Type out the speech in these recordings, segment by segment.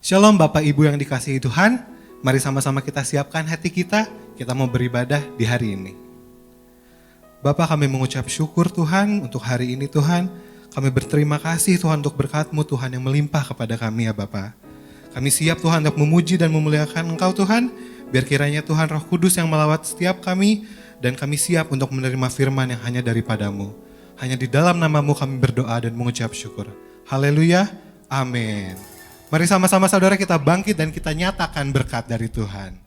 Shalom Bapak Ibu yang dikasihi Tuhan, mari sama-sama kita siapkan hati kita mau beribadah di hari ini. Bapak, kami mengucap syukur Tuhan untuk hari ini Tuhan. Kami berterima kasih Tuhan untuk berkat-Mu Tuhan yang melimpah kepada kami ya Bapak. Kami siap Tuhan untuk memuji dan memuliakan Engkau Tuhan. Biar kiranya Tuhan Roh Kudus yang melawat setiap kami. Dan kami siap untuk menerima firman yang hanya daripada-Mu. Hanya di dalam nama-Mu kami berdoa dan mengucap syukur. Haleluya, amin. Mari sama-sama saudara kita bangkit dan kita nyatakan berkat dari Tuhan.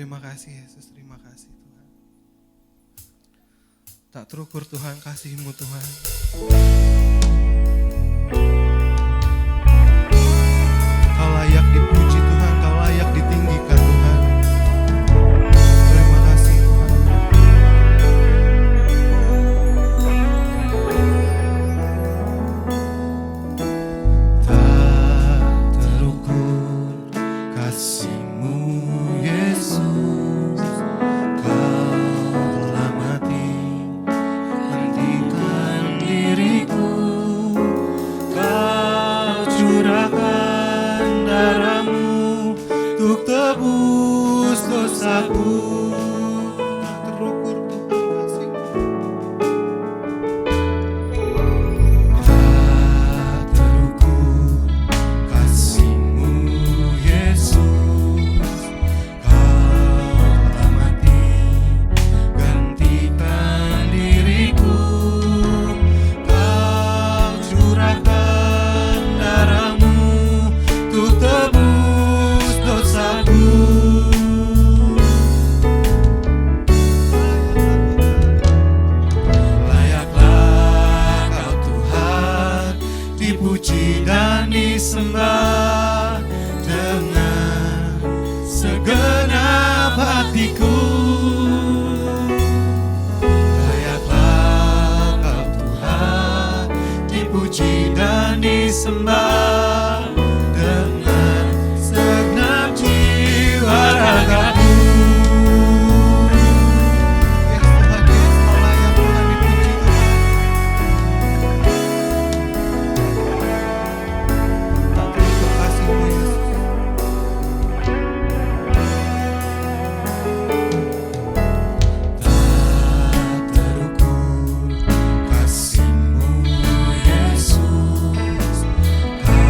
Terima kasih Yesus, terima kasih Tuhan. Tak terukur Tuhan kasih-Mu Tuhan. Kau layak dipuji Tuhan, Kau layak ditinggikan Tuhan. Terima kasih Tuhan. Tak terukur kasih-Mu Yesus, Kau telah mati gantikan diriku. Kau curahkan darah-Mu untuk tebus dosaku. Tak terukur Tuhan kasih-Mu. Tak terukur kasih-Mu Yesus, Kau telah mati gantikan diriku. Kau curahkan darah-Mu untuk tebus dosaku. Layaklah Kau Tuhan dipuji dan disembah dengan segenap hatiku. Layaklah Kau Tuhan dipuji dan disembah dengan segenap jiwa ragaku. Yes Tuhan, yes, Kau layak Tuhan dipuji Tuhan. Tak terukur kasih-Mu Yesus. Tak terukur kasih-Mu Yesus, Kau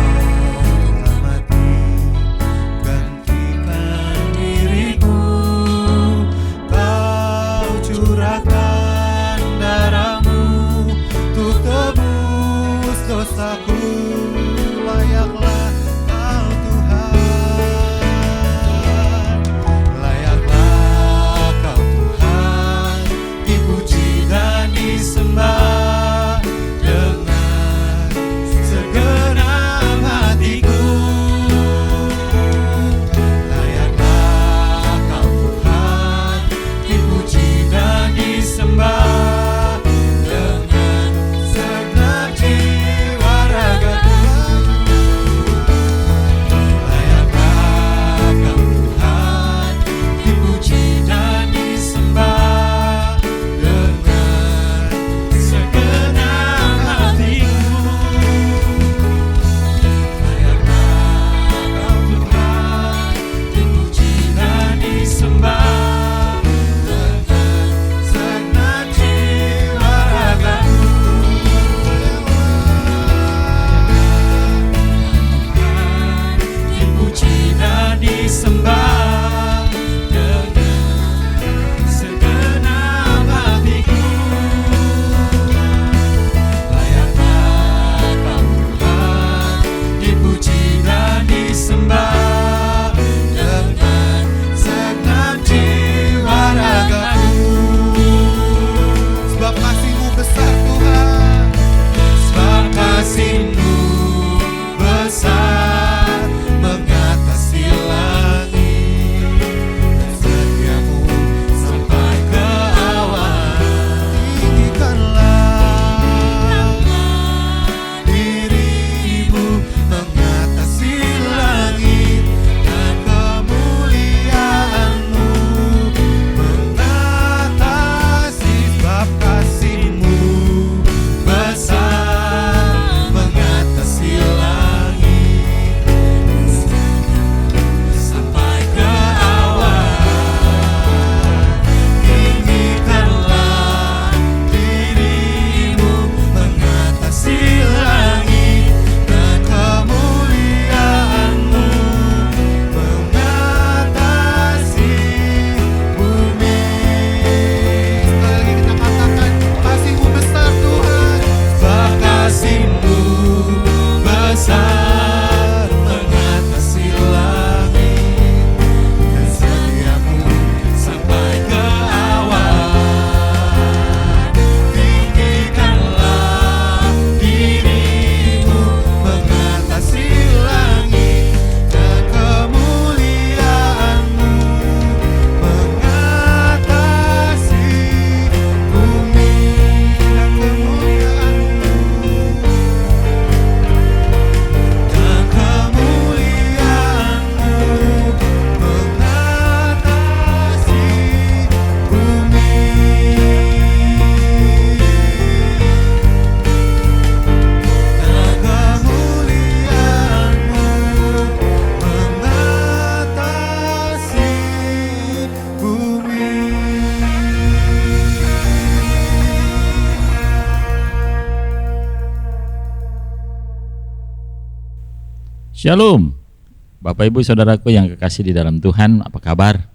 Shalom, Bapak Ibu Saudaraku yang kekasih di dalam Tuhan, apa kabar?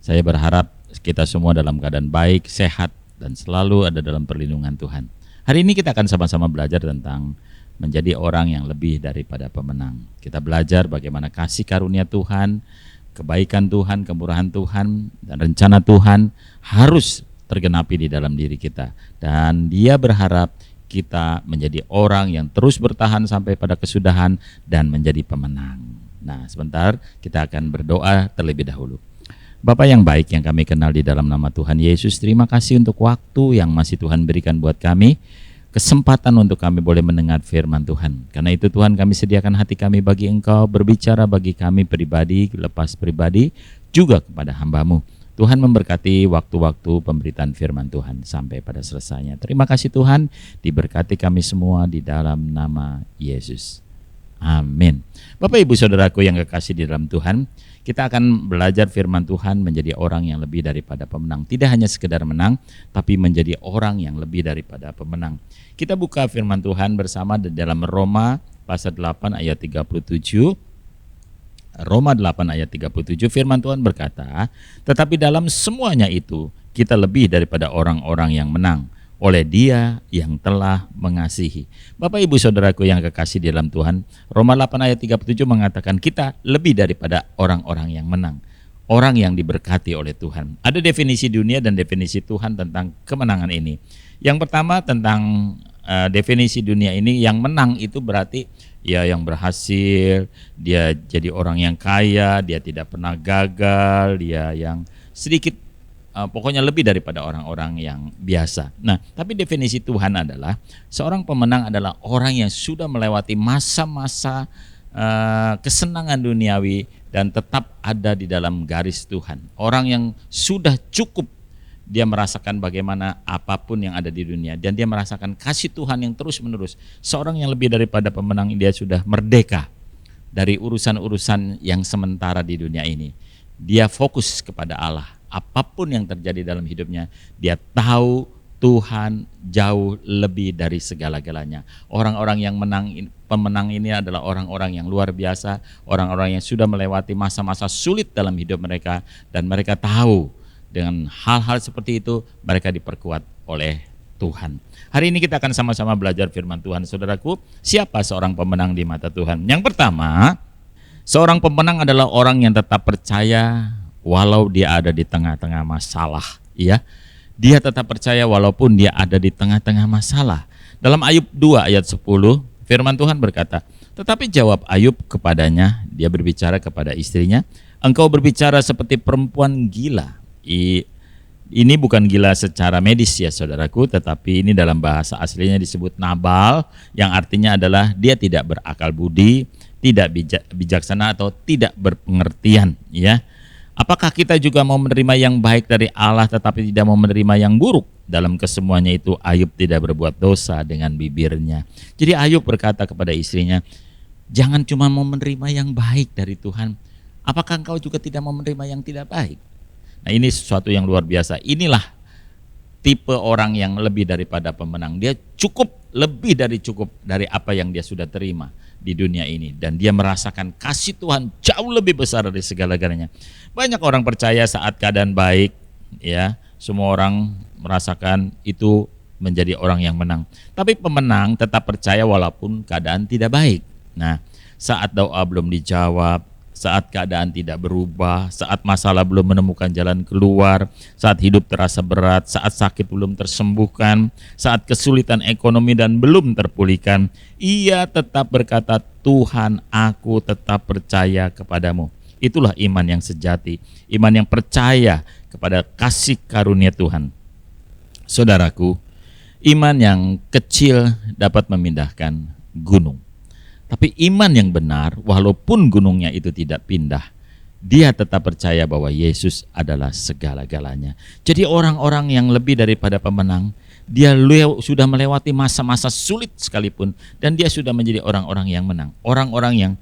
Saya berharap kita semua dalam keadaan baik, sehat, dan selalu ada dalam perlindungan Tuhan. Hari ini kita akan sama-sama belajar tentang menjadi orang yang lebih daripada pemenang. Kita belajar bagaimana kasih karunia Tuhan, kebaikan Tuhan, kemurahan Tuhan, dan rencana Tuhan harus tergenapi di dalam diri kita. Dan Dia berharap kita menjadi orang yang terus bertahan sampai pada kesudahan dan menjadi pemenang. Nah, sebentar kita akan berdoa terlebih dahulu. Bapak yang baik yang kami kenal di dalam nama Tuhan Yesus, terima kasih untuk waktu yang masih Tuhan berikan buat kami, kesempatan untuk kami boleh mendengar firman Tuhan. Karena itu Tuhan, kami sediakan hati kami bagi Engkau, berbicara bagi kami pribadi, lepas pribadi, juga kepada hamba-Mu. Tuhan memberkati waktu-waktu pemberitaan firman Tuhan sampai pada selesainya. Terima kasih Tuhan, diberkati kami semua di dalam nama Yesus. Amin. Bapak Ibu Saudaraku yang kekasih di dalam Tuhan, kita akan belajar firman Tuhan menjadi orang yang lebih daripada pemenang. Tidak hanya sekedar menang, tapi menjadi orang yang lebih daripada pemenang. Kita buka firman Tuhan bersama di dalam Roma pasal 8 ayat 37. Roma 8 ayat 37, firman Tuhan berkata, tetapi dalam semuanya itu kita lebih daripada orang-orang yang menang oleh Dia yang telah mengasihi. Bapak Ibu Saudaraku yang kekasih di dalam Tuhan, Roma 8 ayat 37 mengatakan kita lebih daripada orang-orang yang menang, orang yang diberkati oleh Tuhan. Ada definisi dunia dan definisi Tuhan tentang kemenangan ini. Yang pertama tentang definisi dunia ini, yang menang itu berarti ya yang berhasil, dia jadi orang yang kaya, dia tidak pernah gagal, dia yang sedikit pokoknya lebih daripada orang-orang yang biasa. Nah, tapi definisi Tuhan adalah seorang pemenang adalah orang yang sudah melewati masa-masa kesenangan duniawi dan tetap ada di dalam garis Tuhan. Orang yang sudah cukup, dia merasakan bagaimana apapun yang ada di dunia, dan dia merasakan kasih Tuhan yang terus menerus. Seorang yang lebih daripada pemenang, dia sudah merdeka dari urusan-urusan yang sementara di dunia ini. Dia fokus kepada Allah. Apapun yang terjadi dalam hidupnya, dia tahu Tuhan jauh lebih dari segala-galanya. Orang-orang yang pemenang ini adalah orang-orang yang luar biasa, orang-orang yang sudah melewati masa-masa sulit dalam hidup mereka, dan mereka tahu dengan hal-hal seperti itu mereka diperkuat oleh Tuhan. Hari ini kita akan sama-sama belajar firman Tuhan. Saudaraku, siapa seorang pemenang di mata Tuhan? Yang pertama, seorang pemenang adalah orang yang tetap percaya walau dia ada di tengah-tengah masalah. Ya, dia tetap percaya walaupun dia ada di tengah-tengah masalah. Dalam Ayub 2 ayat 10, firman Tuhan berkata, tetapi jawab Ayub kepadanya, dia berbicara kepada istrinya, engkau berbicara seperti perempuan gila. Ini bukan gila secara medis ya saudaraku, tetapi ini dalam bahasa aslinya disebut nabal, yang artinya adalah dia tidak berakal budi, tidak bijaksana atau tidak berpengertian. Ya, apakah kita juga mau menerima yang baik dari Allah tetapi tidak mau menerima yang buruk? Dalam kesemuanya itu Ayub tidak berbuat dosa dengan bibirnya. Jadi Ayub berkata kepada istrinya, jangan cuma mau menerima yang baik dari Tuhan, apakah engkau juga tidak mau menerima yang tidak baik? Nah, ini sesuatu yang luar biasa. Inilah tipe orang yang lebih daripada pemenang. Dia cukup, lebih dari cukup dari apa yang dia sudah terima di dunia ini. Dan dia merasakan kasih Tuhan jauh lebih besar dari segala-galanya. Banyak orang percaya saat keadaan baik, ya, semua orang merasakan itu menjadi orang yang menang. Tapi pemenang tetap percaya walaupun keadaan tidak baik. Nah, saat doa belum dijawab, saat keadaan tidak berubah, saat masalah belum menemukan jalan keluar, saat hidup terasa berat, saat sakit belum tersembuhkan, saat kesulitan ekonomi dan belum terpulihkan, ia tetap berkata, Tuhan, aku tetap percaya kepadamu. Itulah iman yang sejati, iman yang percaya kepada kasih karunia Tuhan. Saudaraku, iman yang kecil dapat memindahkan gunung. Tapi iman yang benar, walaupun gunungnya itu tidak pindah, dia tetap percaya bahwa Yesus adalah segala-galanya. Jadi orang-orang yang lebih daripada pemenang, dia sudah melewati masa-masa sulit sekalipun, dan dia sudah menjadi orang-orang yang menang. Orang-orang yang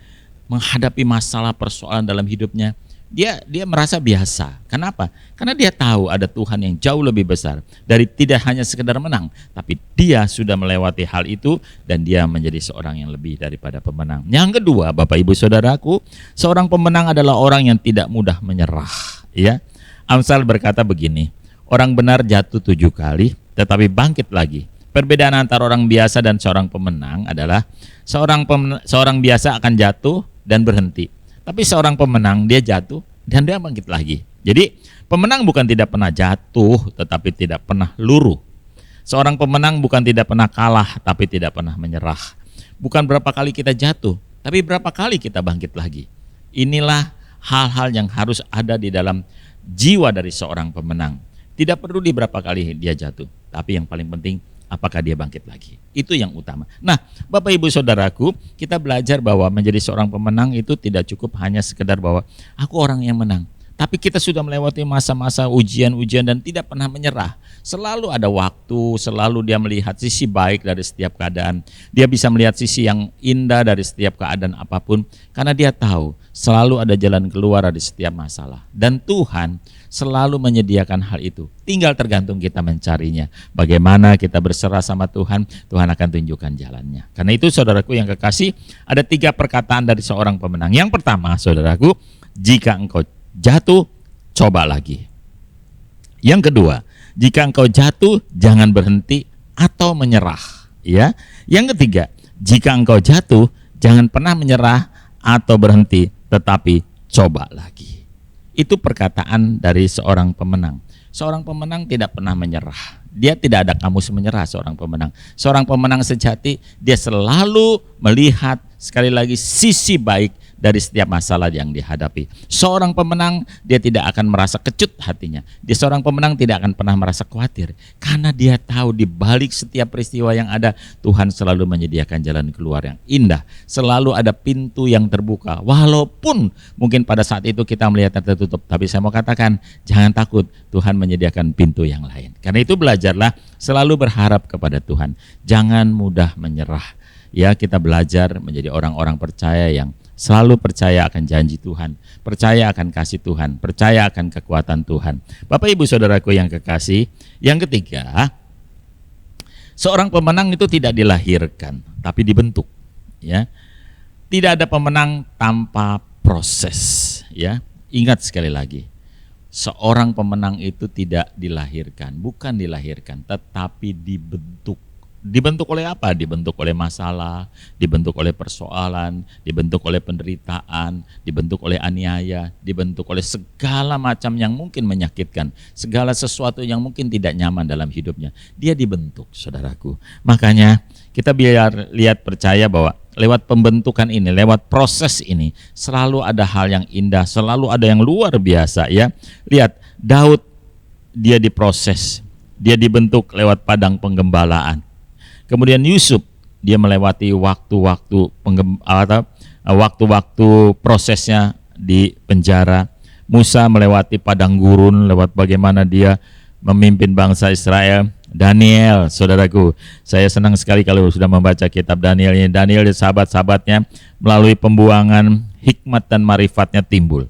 menghadapi masalah persoalan dalam hidupnya, dia merasa biasa. Kenapa? Karena dia tahu ada Tuhan yang jauh lebih besar dari tidak hanya sekedar menang, tapi dia sudah melewati hal itu dan dia menjadi seorang yang lebih daripada pemenang. Yang kedua, Bapak Ibu Saudaraku, seorang pemenang adalah orang yang tidak mudah menyerah, ya. Amsal berkata begini, orang benar jatuh 7 kali tetapi bangkit lagi. Perbedaan antara orang biasa dan seorang pemenang adalah seorang biasa akan jatuh dan berhenti. Tapi seorang pemenang dia jatuh dan dia bangkit lagi. Jadi pemenang bukan tidak pernah jatuh tetapi tidak pernah luruh. Seorang pemenang bukan tidak pernah kalah tapi tidak pernah menyerah. Bukan berapa kali kita jatuh tapi berapa kali kita bangkit lagi. Inilah hal-hal yang harus ada di dalam jiwa dari seorang pemenang. Tidak perlu di berapa kali dia jatuh, tapi yang paling penting apakah dia bangkit lagi. Itu yang utama. Nah, Bapak Ibu Saudaraku, kita belajar bahwa menjadi seorang pemenang itu tidak cukup hanya sekedar bahwa aku orang yang menang. Tapi kita sudah melewati masa-masa ujian-ujian dan tidak pernah menyerah. Selalu ada waktu, selalu dia melihat sisi baik dari setiap keadaan. Dia bisa melihat sisi yang indah dari setiap keadaan apapun. Karena dia tahu selalu ada jalan keluar dari setiap masalah. Dan Tuhan selalu menyediakan hal itu. Tinggal tergantung kita mencarinya. Bagaimana kita berserah sama Tuhan, Tuhan akan tunjukkan jalannya. Karena itu saudaraku yang kekasih, ada 3 perkataan dari seorang pemenang. Yang pertama, saudaraku, jika engkau jatuh, coba lagi. Yang kedua, jika engkau jatuh, jangan berhenti atau menyerah. Ya. Yang ketiga, jika engkau jatuh, jangan pernah menyerah atau berhenti, tetapi coba lagi. Itu perkataan dari seorang pemenang. Seorang pemenang tidak pernah menyerah. Dia tidak ada kamus menyerah, seorang pemenang. Seorang pemenang sejati, dia selalu melihat sekali lagi sisi baik dari setiap masalah yang dihadapi. Seorang pemenang, dia tidak akan merasa kecut hatinya. Dia seorang pemenang tidak akan pernah merasa khawatir. Karena dia tahu di balik setiap peristiwa yang ada, Tuhan selalu menyediakan jalan keluar yang indah. Selalu ada pintu yang terbuka. Walaupun mungkin pada saat itu kita melihatnya tertutup. Tapi saya mau katakan, jangan takut, Tuhan menyediakan pintu yang lain. Karena itu belajarlah selalu berharap kepada Tuhan. Jangan mudah menyerah. Ya, kita belajar menjadi orang-orang percaya yang selalu percaya akan janji Tuhan, percaya akan kasih Tuhan, percaya akan kekuatan Tuhan. Bapak Ibu Saudaraku yang kekasih, yang ketiga, seorang pemenang itu tidak dilahirkan, tapi dibentuk. Ya, tidak ada pemenang tanpa proses. Ya, ingat sekali lagi, seorang pemenang itu tidak dilahirkan, bukan dilahirkan, tetapi dibentuk. Dibentuk oleh apa? Dibentuk oleh masalah, dibentuk oleh persoalan, dibentuk oleh penderitaan, dibentuk oleh aniaya, dibentuk oleh segala macam yang mungkin menyakitkan, segala sesuatu yang mungkin tidak nyaman dalam hidupnya. Dia dibentuk, saudaraku. Makanya kita biar lihat percaya bahwa lewat pembentukan ini, lewat proses ini, selalu ada hal yang indah, selalu ada yang luar biasa. Ya, lihat Daud, dia diproses, dia dibentuk lewat padang penggembalaan. Kemudian Yusuf, dia melewati waktu-waktu prosesnya di penjara. Musa melewati padang gurun lewat bagaimana dia memimpin bangsa Israel. Daniel, saudaraku, saya senang sekali kalau sudah membaca kitab Daniel ini. Daniel dan sahabat-sahabatnya melalui pembuangan hikmat dan marifatnya timbul.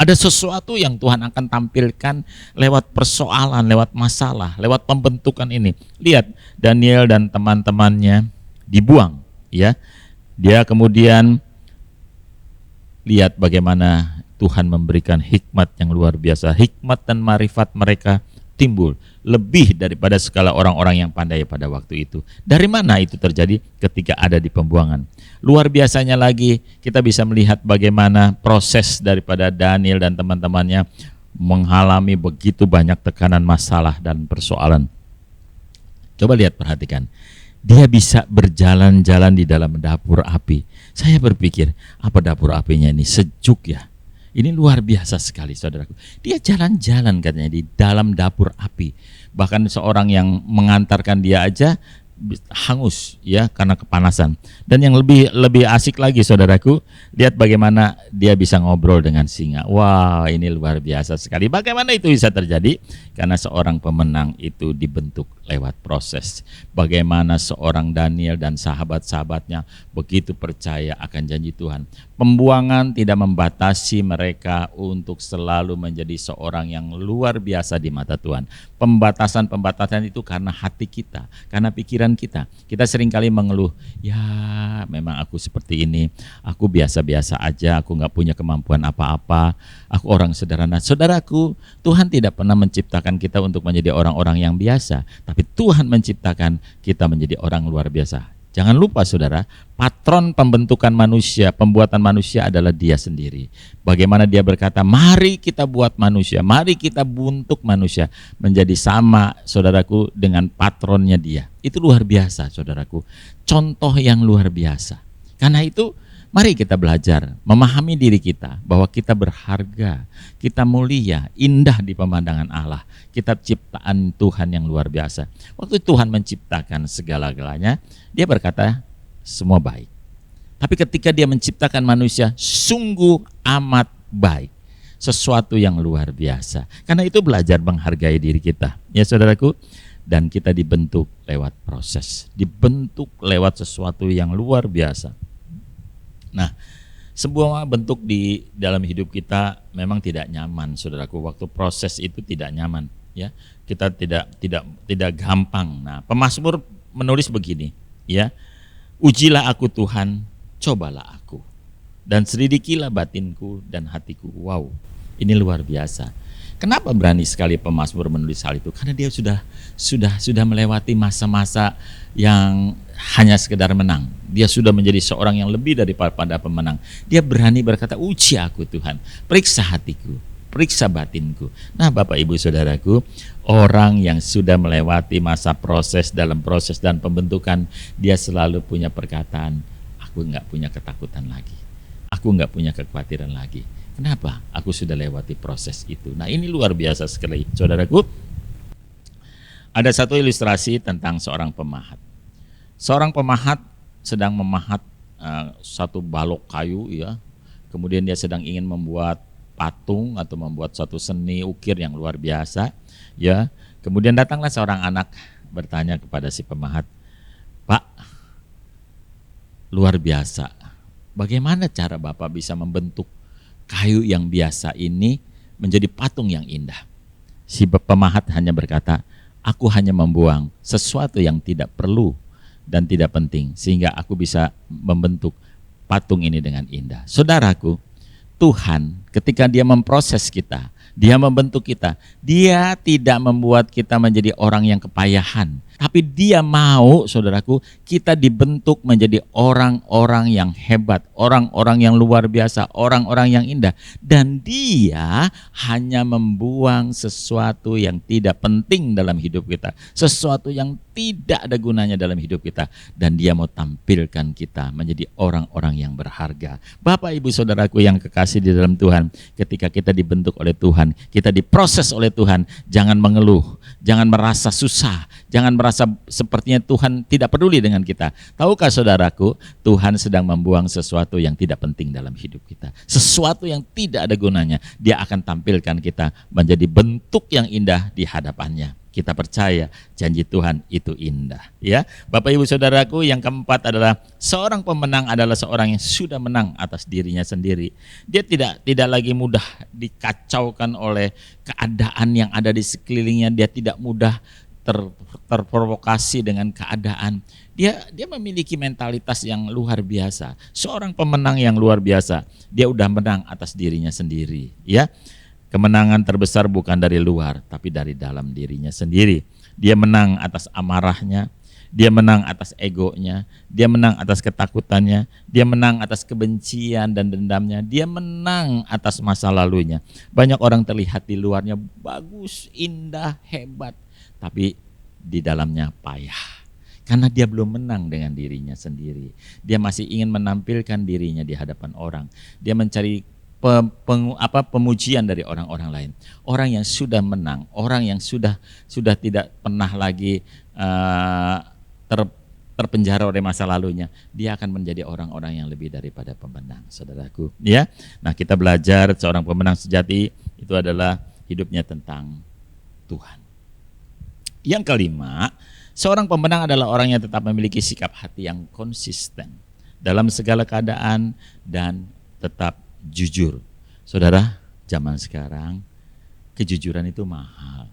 Ada sesuatu yang Tuhan akan tampilkan lewat persoalan, lewat masalah, lewat pembentukan ini. Lihat, Daniel dan teman-temannya dibuang, ya. Dia kemudian lihat bagaimana Tuhan memberikan hikmat yang luar biasa. Hikmat dan marifat mereka timbul lebih daripada segala orang-orang yang pandai pada waktu itu. Dari mana itu terjadi? Ketika ada di pembuangan. Luar biasanya lagi, kita bisa melihat bagaimana proses daripada Daniel dan teman-temannya mengalami begitu banyak tekanan, masalah, dan persoalan. Coba lihat, perhatikan. Dia bisa berjalan-jalan di dalam dapur api. Saya berpikir, apa dapur apinya ini? Sejuk ya? Ini luar biasa sekali, saudaraku. Dia jalan-jalan katanya di dalam dapur api. Bahkan seorang yang mengantarkan dia aja hangus ya karena kepanasan. Dan yang lebih asik lagi saudaraku, lihat bagaimana dia bisa ngobrol dengan singa. Wah, ini luar biasa sekali. Bagaimana itu bisa terjadi? Karena seorang pemenang itu dibentuk lewat proses. Bagaimana seorang Daniel dan sahabat-sahabatnya begitu percaya akan janji Tuhan. Pembuangan tidak membatasi mereka untuk selalu menjadi seorang yang luar biasa di mata Tuhan. Pembatasan-pembatasan itu karena hati kita, karena pikiran kita. Kita seringkali mengeluh, ya memang aku seperti ini, aku biasa-biasa aja, aku gak punya kemampuan apa-apa, aku orang sederhana. Saudaraku, Tuhan tidak pernah menciptakan kita untuk menjadi orang-orang yang biasa, tapi Tuhan menciptakan kita menjadi orang luar biasa. Jangan lupa saudara, patron pembentukan manusia, pembuatan manusia adalah Dia sendiri. Bagaimana Dia berkata, mari kita buat manusia, mari kita bentuk manusia menjadi sama saudaraku dengan patronnya Dia. Itu luar biasa saudaraku, contoh yang luar biasa. Karena itu mari kita belajar memahami diri kita bahwa kita berharga, kita mulia, indah di pemandangan Allah. Kita ciptaan Tuhan yang luar biasa. Waktu Tuhan menciptakan segala-galanya, Dia berkata semua baik. Tapi ketika Dia menciptakan manusia, sungguh amat baik. Sesuatu yang luar biasa. Karena itu belajar menghargai diri kita. Ya saudaraku, dan kita dibentuk lewat proses. Dibentuk lewat sesuatu yang luar biasa. Nah, sebuah bentuk di dalam hidup kita memang tidak nyaman, saudaraku. Waktu proses itu tidak nyaman, ya. Kita tidak gampang. Nah, pemazmur menulis begini, ya. Ujilah aku Tuhan, cobalah aku, dan selidikilah batinku dan hatiku. Wow, ini luar biasa. Kenapa berani sekali pemazmur menulis hal itu? Karena dia sudah melewati masa-masa yang hanya sekedar menang. Dia sudah menjadi seorang yang lebih daripada pemenang. Dia berani berkata, uji aku Tuhan, periksa hatiku, periksa batinku. Nah Bapak Ibu Saudaraku, orang yang sudah melewati masa proses dalam proses dan pembentukan, dia selalu punya perkataan, aku nggak punya ketakutan lagi, aku nggak punya kekhawatiran lagi. Kenapa? Aku sudah lewati proses itu. Nah ini luar biasa sekali saudaraku. Ada satu ilustrasi tentang seorang pemahat. Seorang pemahat sedang memahat satu balok kayu, ya. Kemudian dia sedang ingin membuat patung atau membuat suatu seni ukir yang luar biasa, ya. Kemudian datanglah seorang anak bertanya kepada si pemahat, Pak, luar biasa. Bagaimana cara Bapak bisa membentuk kayu yang biasa ini menjadi patung yang indah? Si pemahat hanya berkata, aku hanya membuang sesuatu yang tidak perlu dan tidak penting sehingga aku bisa membentuk patung ini dengan indah. Saudaraku, Tuhan ketika Dia memproses kita, Dia membentuk kita, Dia tidak membuat kita menjadi orang yang kepayahan, tapi Dia mau, saudaraku, kita dibentuk menjadi orang-orang yang hebat, orang-orang yang luar biasa, orang-orang yang indah. Dan Dia hanya membuang sesuatu yang tidak penting dalam hidup kita, sesuatu yang tidak ada gunanya dalam hidup kita, dan Dia mau tampilkan kita menjadi orang-orang yang berharga. Bapak Ibu Saudaraku yang kekasih di dalam Tuhan, ketika kita dibentuk oleh Tuhan, kita diproses oleh Tuhan, jangan mengeluh, jangan merasa susah, jangan merasa sepertinya Tuhan tidak peduli dengan kita. Tahukah saudaraku, Tuhan sedang membuang sesuatu yang tidak penting dalam hidup kita, sesuatu yang tidak ada gunanya. Dia akan tampilkan kita menjadi bentuk yang indah di hadapannya. Kita percaya janji Tuhan itu indah, ya. Bapak Ibu Saudaraku, yang keempat adalah seorang pemenang adalah seorang yang sudah menang atas dirinya sendiri. Dia tidak lagi mudah dikacaukan oleh keadaan yang ada di sekelilingnya. Dia tidak mudah terprovokasi dengan keadaan. Dia memiliki mentalitas yang luar biasa. Seorang pemenang yang luar biasa. Dia udah menang atas dirinya sendiri, ya. Kemenangan terbesar bukan dari luar, tapi dari dalam dirinya sendiri. Dia menang atas amarahnya, dia menang atas egonya, dia menang atas ketakutannya, dia menang atas kebencian dan dendamnya, dia menang atas masa lalunya. Banyak orang terlihat di luarnya bagus, indah, hebat, tapi di dalamnya payah. Karena dia belum menang dengan dirinya sendiri. Dia masih ingin menampilkan dirinya di hadapan orang. Dia mencari pemujian dari orang-orang lain. Orang yang sudah menang, orang yang sudah tidak pernah lagi terpenjara oleh masa lalunya, dia akan menjadi orang-orang yang lebih daripada pemenang, saudaraku. Ya, nah kita belajar seorang pemenang sejati itu adalah hidupnya tentang Tuhan. Yang kelima, seorang pemenang adalah orang yang tetap memiliki sikap hati yang konsisten dalam segala keadaan dan tetap jujur. Saudara, zaman sekarang kejujuran itu mahal.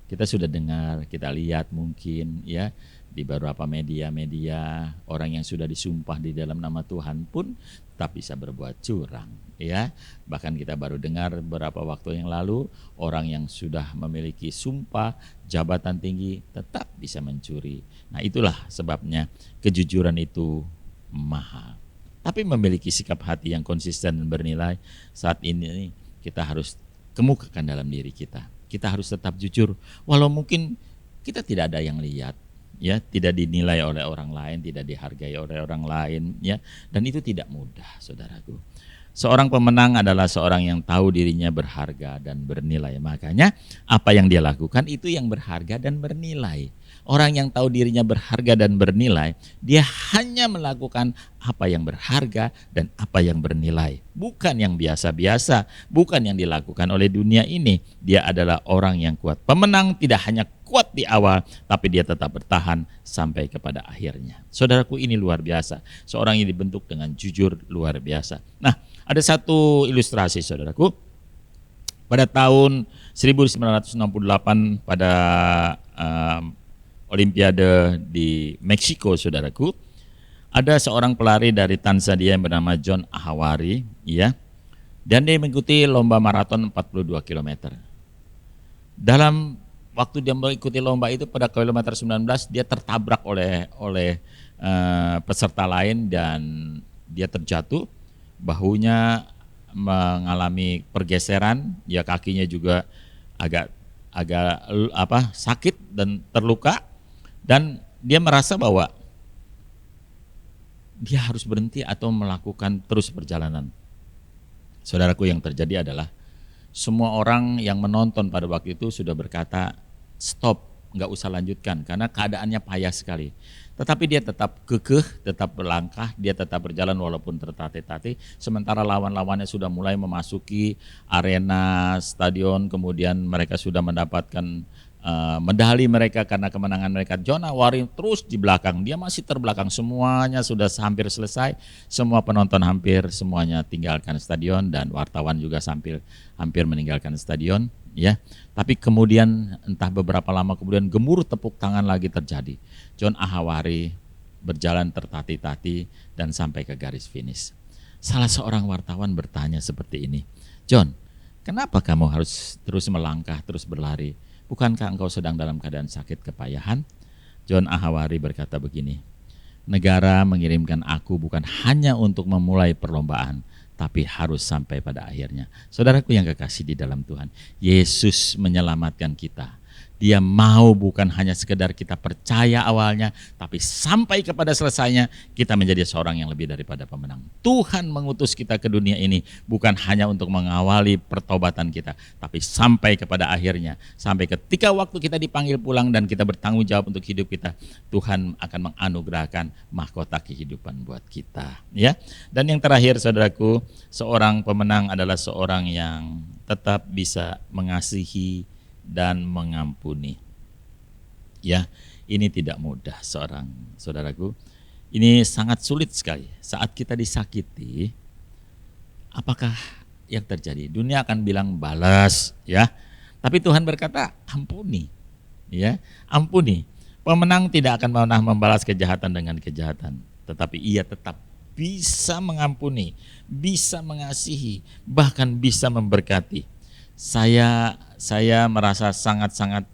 Kita sudah dengar, kita lihat mungkin ya di beberapa media-media orang yang sudah disumpah di dalam nama Tuhan pun tetap bisa berbuat curang ya. Bahkan kita baru dengar beberapa waktu yang lalu orang yang sudah memiliki sumpah jabatan tinggi tetap bisa mencuri. Nah, itulah sebabnya kejujuran itu mahal. Tapi memiliki sikap hati yang konsisten dan bernilai, saat ini kita harus kemukakan dalam diri kita. Kita harus tetap jujur, walau mungkin kita tidak ada yang lihat, ya, tidak dinilai oleh orang lain, tidak dihargai oleh orang lain, ya, dan itu tidak mudah, saudaraku. Seorang pemenang adalah seorang yang tahu dirinya berharga dan bernilai. Makanya apa yang dia lakukan itu yang berharga dan bernilai. Orang yang tahu dirinya berharga dan bernilai, dia hanya melakukan apa yang berharga dan apa yang bernilai. Bukan yang biasa-biasa, bukan yang dilakukan oleh dunia ini. Dia adalah orang yang kuat. Pemenang tidak hanya kuat di awal, tapi dia tetap bertahan sampai kepada akhirnya. Saudaraku, ini luar biasa. Seorang yang dibentuk dengan jujur luar biasa. Nah, ada satu ilustrasi, saudaraku. Pada tahun 1968 pada Olimpiade di Meksiko, saudaraku, ada seorang pelari dari Tanzania yang bernama John Ahawari, ya, dan dia mengikuti lomba maraton 42 km. Dalam waktu dia mengikuti lomba itu pada kilometer 19 dia tertabrak oleh peserta lain dan dia terjatuh, bahunya mengalami pergeseran, ya kakinya juga agak sakit dan terluka. Dan dia merasa bahwa dia harus berhenti atau melakukan terus perjalanan. Saudaraku, yang terjadi adalah semua orang yang menonton pada waktu itu sudah berkata stop, nggak usah lanjutkan karena keadaannya payah sekali. Tetapi dia tetap kekeh, tetap berlangkah, dia tetap berjalan walaupun tertatih-tatih. Sementara lawan-lawannya sudah mulai memasuki arena stadion, kemudian mereka sudah mendapatkan medali mereka karena kemenangan mereka. John Ahawari terus di belakang, dia masih terbelakang, semuanya sudah hampir selesai, semua penonton hampir semuanya tinggalkan stadion dan wartawan juga hampir meninggalkan stadion, ya. Tapi kemudian entah beberapa lama kemudian gemuruh tepuk tangan lagi terjadi. John Ahawari berjalan tertatih-tatih dan sampai ke garis finish. Salah seorang wartawan bertanya seperti ini, John, kenapa kamu harus terus melangkah, terus berlari? Bukankah engkau sedang dalam keadaan sakit kepayahan? John Ahawari berkata begini, negara mengirimkan aku bukan hanya untuk memulai perlombaan, tapi harus sampai pada akhirnya. Saudaraku yang kekasih di dalam Tuhan, Yesus menyelamatkan kita. Dia mau bukan hanya sekedar kita percaya awalnya, tapi sampai kepada selesainya kita menjadi seorang yang lebih daripada pemenang. Tuhan mengutus kita ke dunia ini bukan hanya untuk mengawali pertobatan kita, tapi sampai kepada akhirnya. Sampai ketika waktu kita dipanggil pulang dan kita bertanggung jawab untuk hidup kita, Tuhan akan menganugerahkan mahkota kehidupan buat kita. Ya. Dan yang terakhir, saudaraku, seorang pemenang adalah seorang yang tetap bisa mengasihi dan mengampuni. Ya, ini tidak mudah saudaraku. Ini sangat sulit sekali. Saat kita disakiti, apakah yang terjadi? Dunia akan bilang balas, ya. Tapi Tuhan berkata, ampuni. Ya, ampuni. Pemenang tidak akan pernah membalas kejahatan dengan kejahatan, tetapi ia tetap bisa mengampuni, bisa mengasihi, bahkan bisa memberkati. Saya merasa sangat-sangat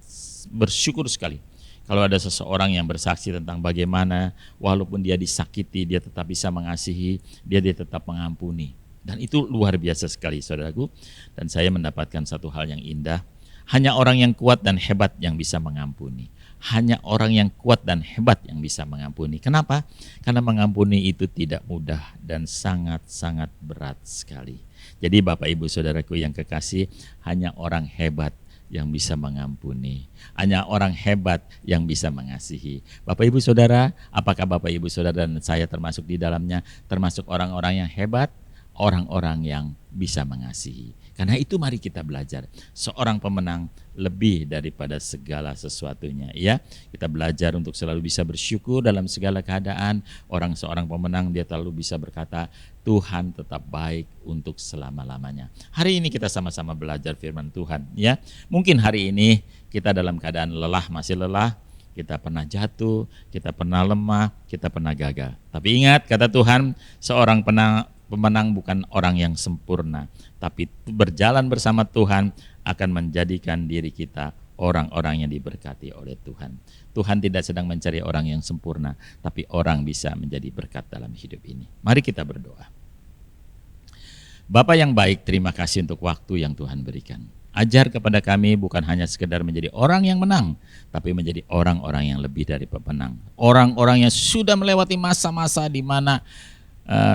bersyukur sekali kalau ada seseorang yang bersaksi tentang bagaimana walaupun dia disakiti, dia tetap bisa mengasihi, dia tetap mengampuni. Dan itu luar biasa sekali, saudaraku. Dan saya mendapatkan satu hal yang indah, hanya orang yang kuat dan hebat yang bisa mengampuni. Hanya orang yang kuat dan hebat yang bisa mengampuni. Kenapa? Karena mengampuni itu tidak mudah dan sangat-sangat berat sekali. Jadi Bapak Ibu Saudaraku yang kekasih, hanya orang hebat yang bisa mengampuni. Hanya orang hebat yang bisa mengasihi. Bapak Ibu Saudara, apakah Bapak Ibu Saudara dan saya termasuk di dalamnya? Termasuk orang-orang yang hebat, orang-orang yang bisa mengasihi. Karena itu mari kita belajar. Seorang pemenang lebih daripada segala sesuatunya, ya. Kita belajar untuk selalu bisa bersyukur dalam segala keadaan. Seorang pemenang dia selalu bisa berkata, Tuhan tetap baik untuk selama-lamanya. Hari ini kita sama-sama belajar firman Tuhan, ya. Mungkin hari ini kita dalam keadaan lelah, masih lelah, kita pernah jatuh, kita pernah lemah, kita pernah gagal. Tapi ingat kata Tuhan, seorang pemenang bukan orang yang sempurna, tapi berjalan bersama Tuhan akan menjadikan diri kita orang-orang yang diberkati oleh Tuhan. Tuhan tidak sedang mencari orang yang sempurna, tapi orang bisa menjadi berkat dalam hidup ini. Mari kita berdoa. Bapa yang baik, terima kasih untuk waktu yang Tuhan berikan. Ajar kepada kami bukan hanya sekedar menjadi orang yang menang, tapi menjadi orang-orang yang lebih dari pemenang. Orang-orang yang sudah melewati masa-masa di mana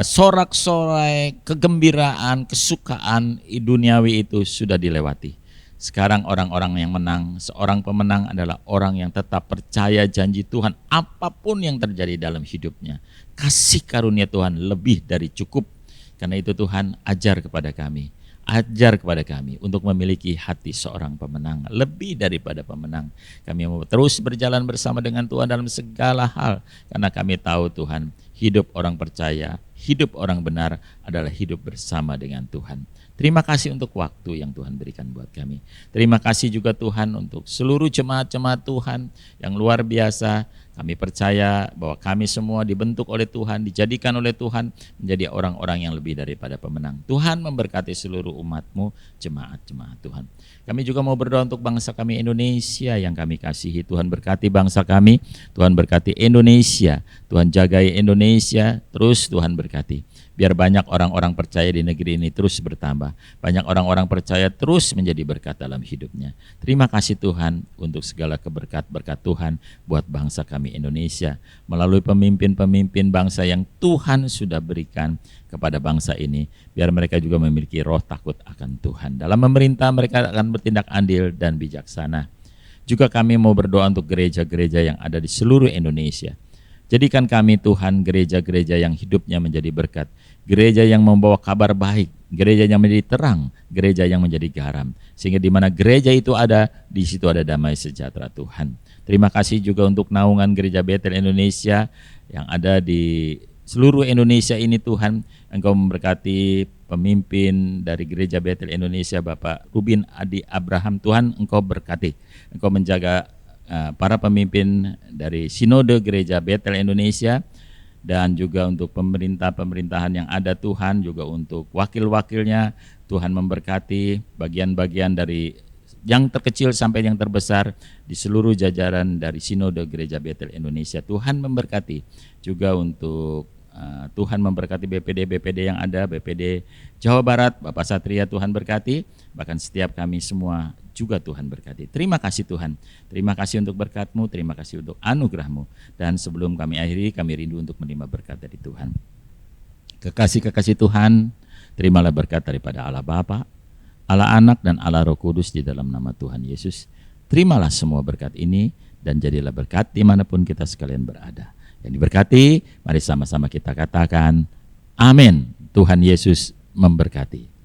sorak-sorai, kegembiraan, kesukaan duniawi itu sudah dilewati. Sekarang orang-orang yang menang, seorang pemenang adalah orang yang tetap percaya janji Tuhan apapun yang terjadi dalam hidupnya. Kasih karunia Tuhan lebih dari cukup. Karena itu Tuhan ajar kepada kami untuk memiliki hati seorang pemenang, lebih daripada pemenang. Kami mau terus berjalan bersama dengan Tuhan dalam segala hal, karena kami tahu Tuhan, hidup orang percaya, hidup orang benar adalah hidup bersama dengan Tuhan. Terima kasih untuk waktu yang Tuhan berikan buat kami. Terima kasih juga Tuhan untuk seluruh jemaat-jemaat Tuhan yang luar biasa. Kami percaya bahwa kami semua dibentuk oleh Tuhan, dijadikan oleh Tuhan menjadi orang-orang yang lebih daripada pemenang. Tuhan memberkati seluruh umat-Mu, jemaat-jemaat Tuhan. Kami juga mau berdoa untuk bangsa kami Indonesia yang kami kasihi. Tuhan berkati bangsa kami, Tuhan berkati Indonesia, Tuhan jagai Indonesia, terus Tuhan berkati. Biar banyak orang-orang percaya di negeri ini terus bertambah. Banyak orang-orang percaya terus menjadi berkat dalam hidupnya. Terima kasih Tuhan untuk segala berkat Tuhan buat bangsa kami Indonesia. Melalui pemimpin-pemimpin bangsa yang Tuhan sudah berikan kepada bangsa ini. Biar mereka juga memiliki roh takut akan Tuhan. Dalam memerintah mereka akan bertindak adil dan bijaksana. Juga kami mau berdoa untuk gereja-gereja yang ada di seluruh Indonesia. Jadikan kami Tuhan gereja-gereja yang hidupnya menjadi berkat, gereja yang membawa kabar baik, gereja yang menjadi terang, gereja yang menjadi garam. Sehingga di mana gereja itu ada, di situ ada damai sejahtera Tuhan. Terima kasih juga untuk naungan Gereja Betel Indonesia yang ada di seluruh Indonesia ini Tuhan. Engkau memberkati pemimpin dari Gereja Betel Indonesia Bapak Rubin Adi Abraham. Tuhan Engkau berkati, Engkau menjaga para pemimpin dari Sinode Gereja Betel Indonesia, dan juga untuk pemerintahan yang ada Tuhan, juga untuk wakil-wakilnya. Tuhan memberkati bagian-bagian dari yang terkecil sampai yang terbesar di seluruh jajaran dari Sinode Gereja Betel Indonesia. Tuhan memberkati juga untuk Tuhan memberkati BPD yang ada, BPD Jawa Barat, Bapak Satria Tuhan berkati, bahkan setiap kami semua juga Tuhan berkati. Terima kasih Tuhan, terima kasih untuk berkat-Mu, terima kasih untuk anugerah-Mu. Dan sebelum kami akhiri, kami rindu untuk menerima berkat dari Tuhan. Kekasih-kekasih Tuhan, terimalah berkat daripada Allah Bapa, Allah Anak, dan Allah Roh Kudus di dalam nama Tuhan Yesus. Terimalah semua berkat ini dan jadilah berkat dimanapun kita sekalian berada. Yang diberkati, mari sama-sama kita katakan, amin. Tuhan Yesus memberkati.